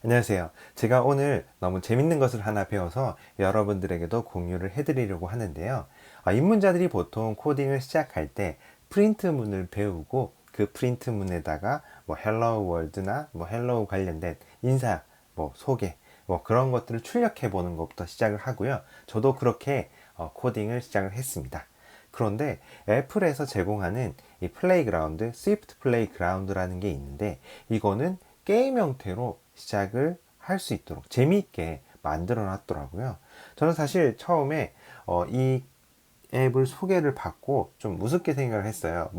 안녕하세요. 제가 오늘 너무 재밌는 것을 하나 배워서 여러분들에게도 공유를 해드리려고 하는데요. 입문자들이 보통 코딩을 시작할 때 프린트문을 배우고 그 프린트문에다가 뭐 헬로우 월드나 뭐 헬로우 관련된 인사, 뭐 소개, 뭐 그런 것들을 출력해 보는 것부터 시작을 하고요. 저도 그렇게 코딩을 시작을 했습니다. 그런데 애플에서 제공하는 이 플레이그라운드, 스위프트 플레이그라운드라는 게 있는데 이거는 게임 형태로 시작을 할 수 있도록 재미있게 만들어 놨더라고요. 저는 사실 처음에 이 앱을 소개를 받고 좀 우습게 생각을 했어요.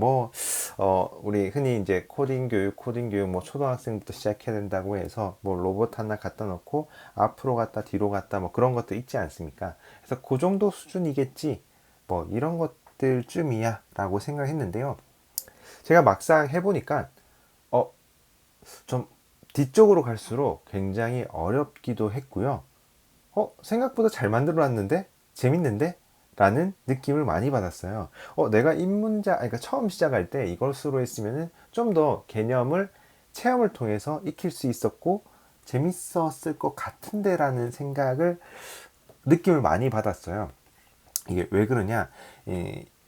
우리 흔히 이제 코딩 교육, 뭐 초등학생부터 시작해야 된다고 해서 뭐 로봇 하나 갖다 놓고 앞으로 갔다 뒤로 갔다 뭐 그런 것도 있지 않습니까? 그래서 그 정도 수준이겠지. 뭐 이런 것들쯤이야 라고 생각했는데요. 제가 막상 해보니까 어, 좀 뒤쪽으로 갈수록 굉장히 어렵기도 했고요. 생각보다 잘 만들어놨는데? 재밌는데? 라는 느낌을 많이 받았어요. 내가 그러니까 처음 시작할 때 이것으로 했으면은 좀 더 개념을 체험을 통해서 익힐 수 있었고 재밌었을 것 같은데 라는 느낌을 많이 받았어요. 이게 왜 그러냐?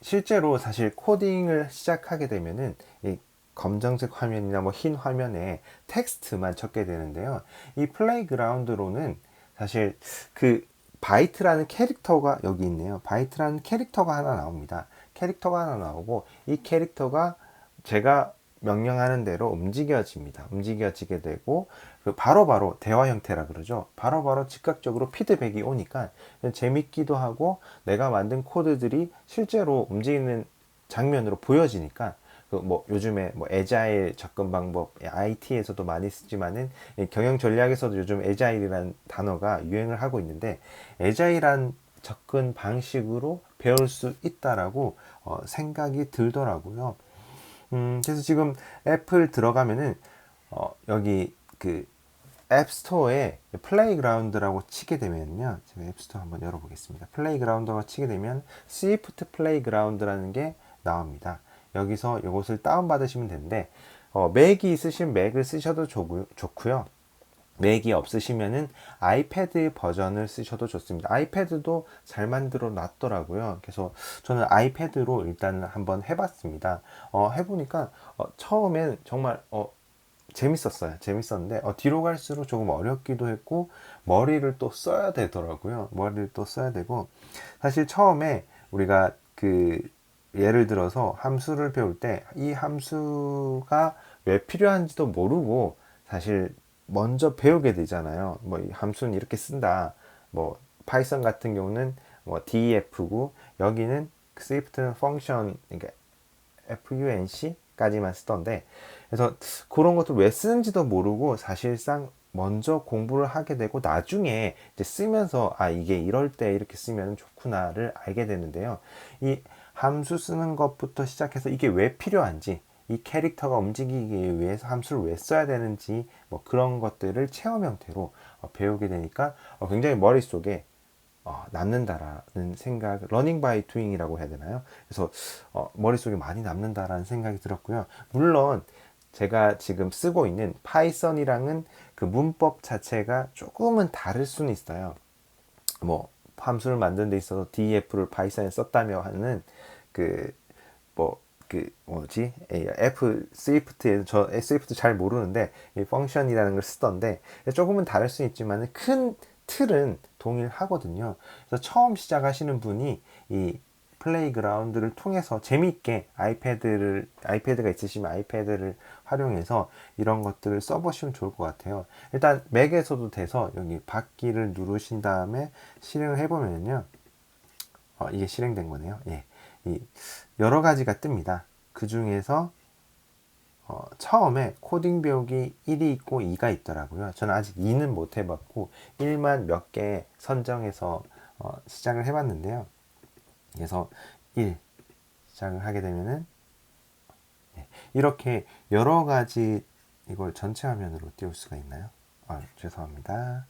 실제로 사실 코딩을 시작하게 되면은 이 검정색 화면이나 뭐 흰 화면에 텍스트만 적게 되는데요. 이 플레이그라운드로는 사실 그 바이트라는 캐릭터가 여기 있네요. 바이트라는 캐릭터가 하나 나옵니다. 캐릭터가 하나 나오고 이 캐릭터가 제가 명령하는 대로 움직여집니다. 움직여지게 되고 그 바로바로 대화 형태라 그러죠. 바로바로 즉각적으로 피드백이 오니까 재밌기도 하고 내가 만든 코드들이 실제로 움직이는 장면으로 보여지니까 그 뭐 요즘에 뭐 애자일 접근 방법 IT에서도 많이 쓰지만은 경영 전략에서도 요즘 애자일이라는 단어가 유행을 하고 있는데 애자일한 접근 방식으로 배울 수 있다라고 생각이 들더라고요. 그래서 지금 애플 들어가면은 여기 그 앱스토어에 플레이그라운드라고 치게 되면요. 제가 앱스토어 한번 열어보겠습니다. 플레이그라운드라고 치게 되면 스위프트 플레이그라운드라는 게 나옵니다. 여기서 이것을 다운받으시면 되는데 맥이 있으신 맥을 쓰셔도 좋고요. 맥이 없으시면은 아이패드 버전을 쓰셔도 좋습니다. 아이패드도 잘 만들어 놨더라고요. 그래서 저는 아이패드로 일단 한번 해봤습니다. 해보니까 처음엔 정말 재밌었어요. 재밌었는데 뒤로 갈수록 조금 어렵기도 했고 머리를 또 써야 되더라고요. 머리를 또 써야 되고 사실 처음에 우리가 그 예를 들어서 함수를 배울 때 이 함수가 왜 필요한지도 모르고 사실 먼저 배우게 되잖아요. 뭐 이 함수는 이렇게 쓴다. 뭐 파이썬 같은 경우는 뭐 def고 여기는 스위프트는 펑션 그러니까 FUNC까지만 쓰던데 그래서 그런 것들 왜 쓰는지도 모르고 사실상 먼저 공부를 하게 되고 나중에 이제 쓰면서 이게 이럴 때 이렇게 쓰면 좋구나를 알게 되는데요. 이 함수 쓰는 것부터 시작해서 이게 왜 필요한지 이 캐릭터가 움직이기 위해서 함수를 왜 써야 되는지 뭐 그런 것들을 체험 형태로 배우게 되니까 굉장히 머릿속에 남는다라는 생각, 러닝 바이 투잉이라고 해야 되나요? 그래서 머릿속에 많이 남는다라는 생각이 들었고요. 물론 제가 지금 쓰고 있는 파이썬이랑은 그 문법 자체가 조금은 다를 수는 있어요. 뭐 함수를 만드는 데 있어서 def를 파이썬에 썼다며 하는 그 뭐지? F 스위프트에서 저 스위프트 잘 모르는데 이 펑션이라는 걸 쓰던데 조금은 다를 수 있지만 큰 틀은 동일하거든요. 그래서 처음 시작하시는 분이 이 플레이그라운드를 통해서 재미있게 아이패드가 있으시면 아이패드를 활용해서 이런 것들을 써보시면 좋을 것 같아요. 일단 맥에서도 돼서 여기 받기를 누르신 다음에 실행을 해보면요. 이게 실행된 거네요. 예. 이 여러 가지가 뜹니다. 그 중에서 처음에 코딩 배우기 1이 있고 2가 있더라고요. 저는 아직 2는 못 해봤고 1만 몇 개 선정해서 시작을 해봤는데요. 그래서 1 시작을 하게 되면은 이렇게 여러 가지 이걸 전체 화면으로 띄울 수가 있나요? 죄송합니다.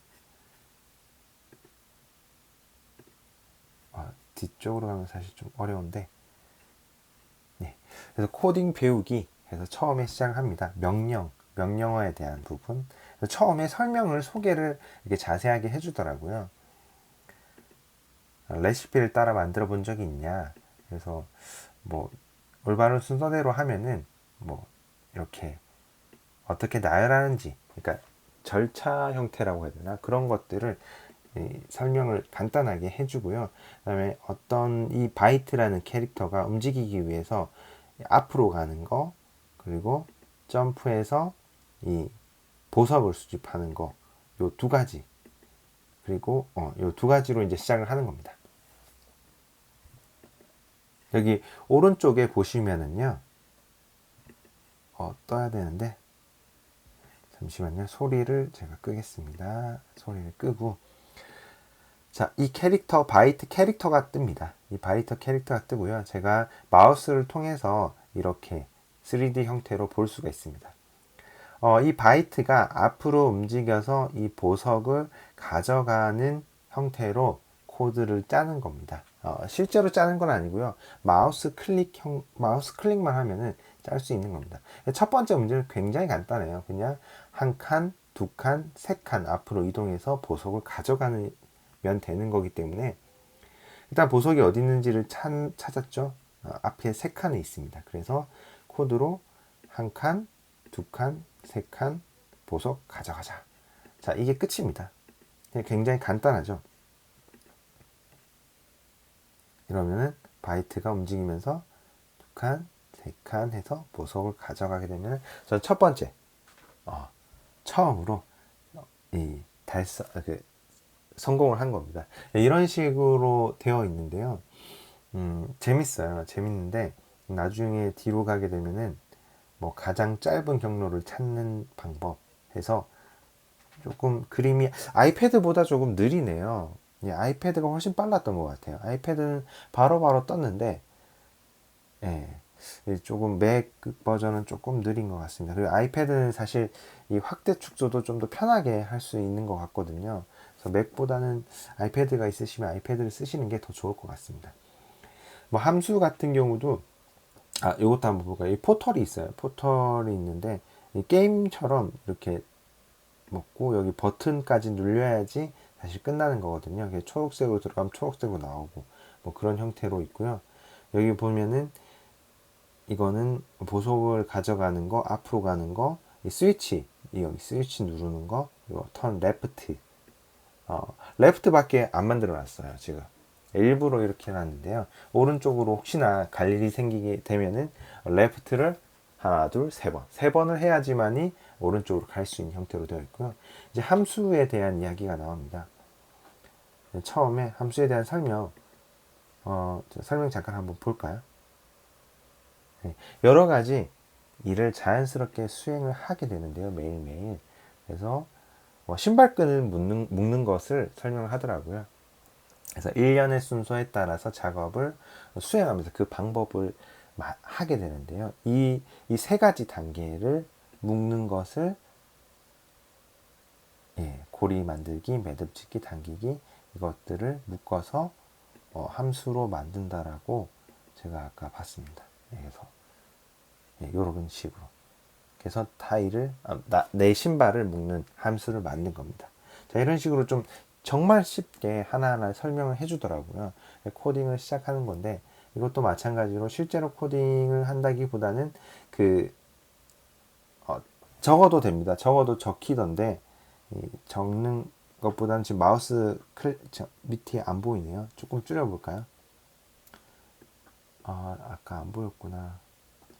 뒤쪽으로 가면 사실 좀 어려운데 네. 그래서 코딩 배우기 해서 처음에 시작합니다. 명령어에 대한 부분. 처음에 소개를 이렇게 자세하게 해주더라고요. 레시피를 따라 만들어 본 적이 있냐. 그래서 뭐 올바른 순서대로 하면은 뭐 이렇게 어떻게 나열하는지, 그러니까 절차 형태라고 해야 되나, 그런 것들을 설명을 간단하게 해주고요. 그다음에 어떤 이 바이트라는 캐릭터가 움직이기 위해서 앞으로 가는 거, 그리고 점프해서 이 보석을 수집하는 거, 요 두 가지, 그리고 요 두 가지로 이제 시작을 하는 겁니다. 여기 오른쪽에 보시면은요, 떠야 되는데, 잠시만요. 소리를 제가 끄겠습니다. 소리를 끄고. 자, 이 캐릭터, 바이트 캐릭터가 뜹니다. 이 바이트 캐릭터가 뜨고요. 제가 마우스를 통해서 이렇게 3D 형태로 볼 수가 있습니다. 이 바이트가 앞으로 움직여서 이 보석을 가져가는 형태로 코드를 짜는 겁니다. 실제로 짜는 건 아니고요. 마우스 클릭만 하면은 짤 수 있는 겁니다. 첫 번째 문제는 굉장히 간단해요. 그냥 한 칸, 두 칸, 세 칸 앞으로 이동해서 보석을 가져가면 되는 거기 때문에, 일단 보석이 어디 있는지를 찾았죠. 앞에 세 칸에 있습니다. 그래서 코드로 한 칸, 두 칸, 세 칸, 보석 가져가자. 자, 이게 끝입니다. 굉장히 간단하죠. 이러면은 바이트가 움직이면서 두 칸, 세 칸 해서 보석을 가져가게 되면, 전 첫 번째 처음으로 성공을 한 겁니다. 이런 식으로 되어 있는데요. 재밌어요. 재밌는데 나중에 뒤로 가게 되면은 뭐 가장 짧은 경로를 찾는 방법 해서 조금 그림이 아이패드보다 조금 느리네요. 아이패드가 훨씬 빨랐던 것 같아요. 아이패드는 바로바로 떴는데, 예, 조금 맥 버전은 조금 느린 것 같습니다. 그리고 아이패드는 사실 이 확대 축소도 좀 더 편하게 할 수 있는 것 같거든요. 그래서 맥보다는 아이패드가 있으시면 아이패드를 쓰시는 게 더 좋을 것 같습니다. 뭐 함수 같은 경우도 이것도 한번 볼까요? 이 포털이 있어요. 포털이 있는데 이 게임처럼 이렇게 먹고 여기 버튼까지 눌려야지 다시 끝나는 거거든요. 초록색으로 들어가면 초록색으로 나오고 뭐 그런 형태로 있고요. 여기 보면은 이거는 보석을 가져가는 거, 앞으로 가는 거, 이 스위치, 여기 스위치 누르는 거, 이거 턴 레프트. 레프트밖에 안 만들어 놨어요, 지금. 일부러 이렇게 해놨는데요. 오른쪽으로 혹시나 갈 일이 생기게 되면은 레프트를 하나, 둘, 세 번. 세 번을 해야지만이 오른쪽으로 갈 수 있는 형태로 되어 있고요. 이제 함수에 대한 이야기가 나옵니다. 처음에 함수에 대한 설명, 설명 잠깐 한번 볼까요? 네, 여러 가지 일을 자연스럽게 수행을 하게 되는데요, 매일매일. 그래서 신발끈을 묶는 것을 설명을 하더라고요. 그래서 일련의 순서에 따라서 작업을 수행하면서 그 방법을 하게 되는데요. 이 세 가지 단계를 묶는 것을 고리 만들기, 매듭짓기, 당기기, 이것들을 묶어서 함수로 만든다라고 제가 아까 봤습니다. 그래서 이런 식으로. 그래서 내 신발을 묶는 함수를 만든 겁니다. 자, 이런 식으로 좀 정말 쉽게 하나하나 설명을 해주더라고요. 코딩을 시작하는 건데, 이것도 마찬가지로 실제로 코딩을 한다기보다는 적어도 됩니다. 적어도 적히던데, 적는 것보다는 지금 마우스 밑에 안 보이네요. 조금 줄여볼까요? 아까 안 보였구나.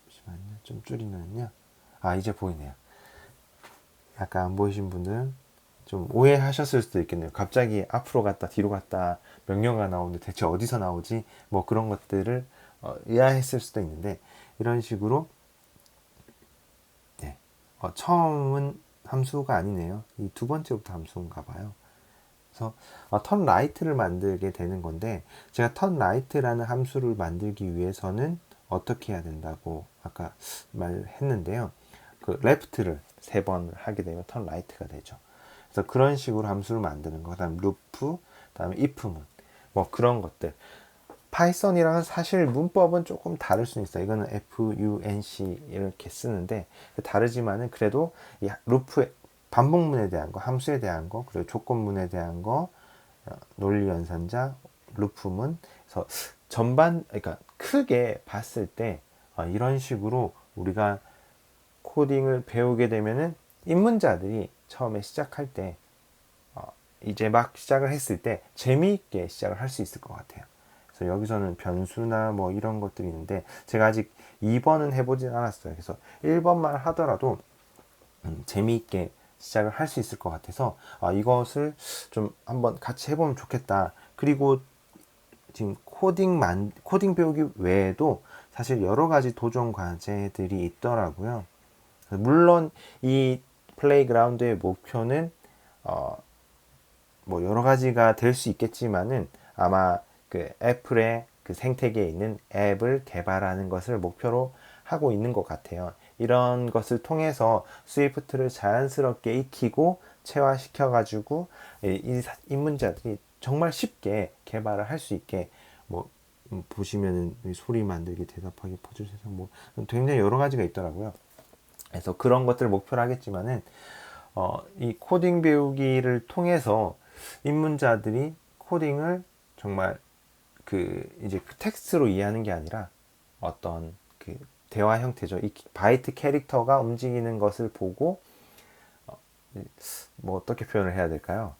잠시만요. 좀 줄이면요. 이제 보이네요. 아까 안 보이신 분들은 좀 오해하셨을 수도 있겠네요. 갑자기 앞으로 갔다 뒤로 갔다 명령어가 나오는데 대체 어디서 나오지? 뭐 그런 것들을 의아했을 수도 있는데, 이런 식으로 처음은 함수가 아니네요. 이 두 번째부터 함수인가 봐요. 그래서 턴 라이트를 만들게 되는 건데, 제가 턴 라이트라는 함수를 만들기 위해서는 어떻게 해야 된다고 아까 말했는데요. 그 레프트를 세 번 하게 되면 턴 라이트가 되죠. 그래서 그런 식으로 함수를 만드는 거, 그다음 루프, 그다음에 if문, 뭐 그런 것들. 파이썬이랑은 사실 문법은 조금 다를 수 있어요. 이거는 func 이렇게 쓰는데 다르지만은 그래도 이 루프 반복문에 대한 거, 함수에 대한 거, 그리고 조건문에 대한 거, 논리 연산자, 루프문. 그래서 전반, 그러니까 크게 봤을 때 이런 식으로 우리가 코딩을 배우게 되면은 입문자들이 처음에 시작할 때 이제 막 시작을 했을 때 재미있게 시작을 할 수 있을 것 같아요. 그래서 여기서는 변수나 뭐 이런 것들이 있는데 제가 아직 2번은 해보진 않았어요. 그래서 1번만 하더라도 재미있게 시작을 할 수 있을 것 같아서 이것을 좀 한번 같이 해보면 좋겠다. 그리고 지금 코딩 배우기 외에도 사실 여러 가지 도전 과제들이 있더라고요. 물론 이 플레이그라운드의 목표는 뭐 여러 가지가 될 수 있겠지만은 아마 그 애플의 그 생태계에 있는 앱을 개발하는 것을 목표로 하고 있는 것 같아요. 이런 것을 통해서 스위프트를 자연스럽게 익히고 체화시켜 가지고 이 입문자들이 정말 쉽게 개발을 할 수 있게 뭐 보시면은 소리 만들기, 대답하기, 퍼즐 세상 뭐 굉장히 여러 가지가 있더라고요. 그래서 그런 것들을 목표로 하겠지만은 이 코딩 배우기를 통해서 입문자들이 코딩을 정말 그 이제 그 텍스트로 이해하는 게 아니라 어떤 그 대화 형태죠. 이 바이트 캐릭터가 움직이는 것을 보고 뭐 어떻게 표현을 해야 될까요?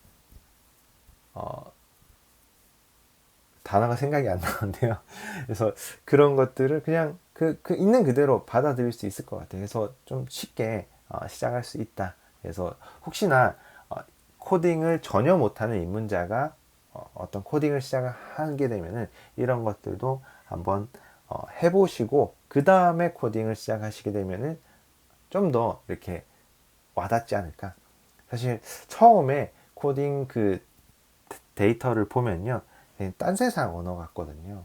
단어가 생각이 안 나는데요. 그래서 그런 것들을 그냥 그 있는 그대로 받아들일 수 있을 것 같아요. 그래서 좀 쉽게 시작할 수 있다. 그래서 혹시나 코딩을 전혀 못하는 입문자가 어떤 코딩을 시작하게 되면은 이런 것들도 한번 해보시고 그 다음에 코딩을 시작하시게 되면은 좀 더 이렇게 와닿지 않을까. 사실 처음에 코딩 그 데이터를 보면요, 딴 세상 언어 같거든요.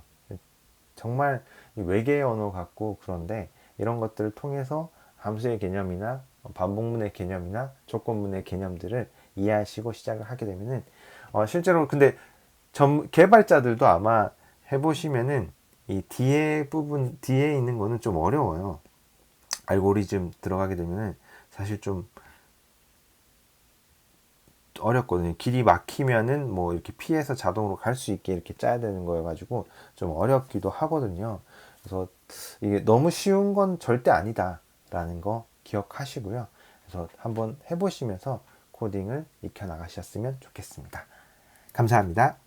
정말 외계의 언어 같고, 그런데 이런 것들을 통해서 함수의 개념이나 반복문의 개념이나 조건문의 개념들을 이해하시고 시작을 하게 되면은 실제로 근데 개발자들도 아마 해보시면은 이 뒤에 있는 거는 좀 어려워요. 알고리즘 들어가게 되면은 사실 좀 어렵거든요. 길이 막히면은 뭐 이렇게 피해서 자동으로 갈 수 있게 이렇게 짜야 되는 거여가지고 좀 어렵기도 하거든요. 그래서 이게 너무 쉬운 건 절대 아니다라는 거 기억하시고요. 그래서 한번 해보시면서 코딩을 익혀 나가셨으면 좋겠습니다. 감사합니다.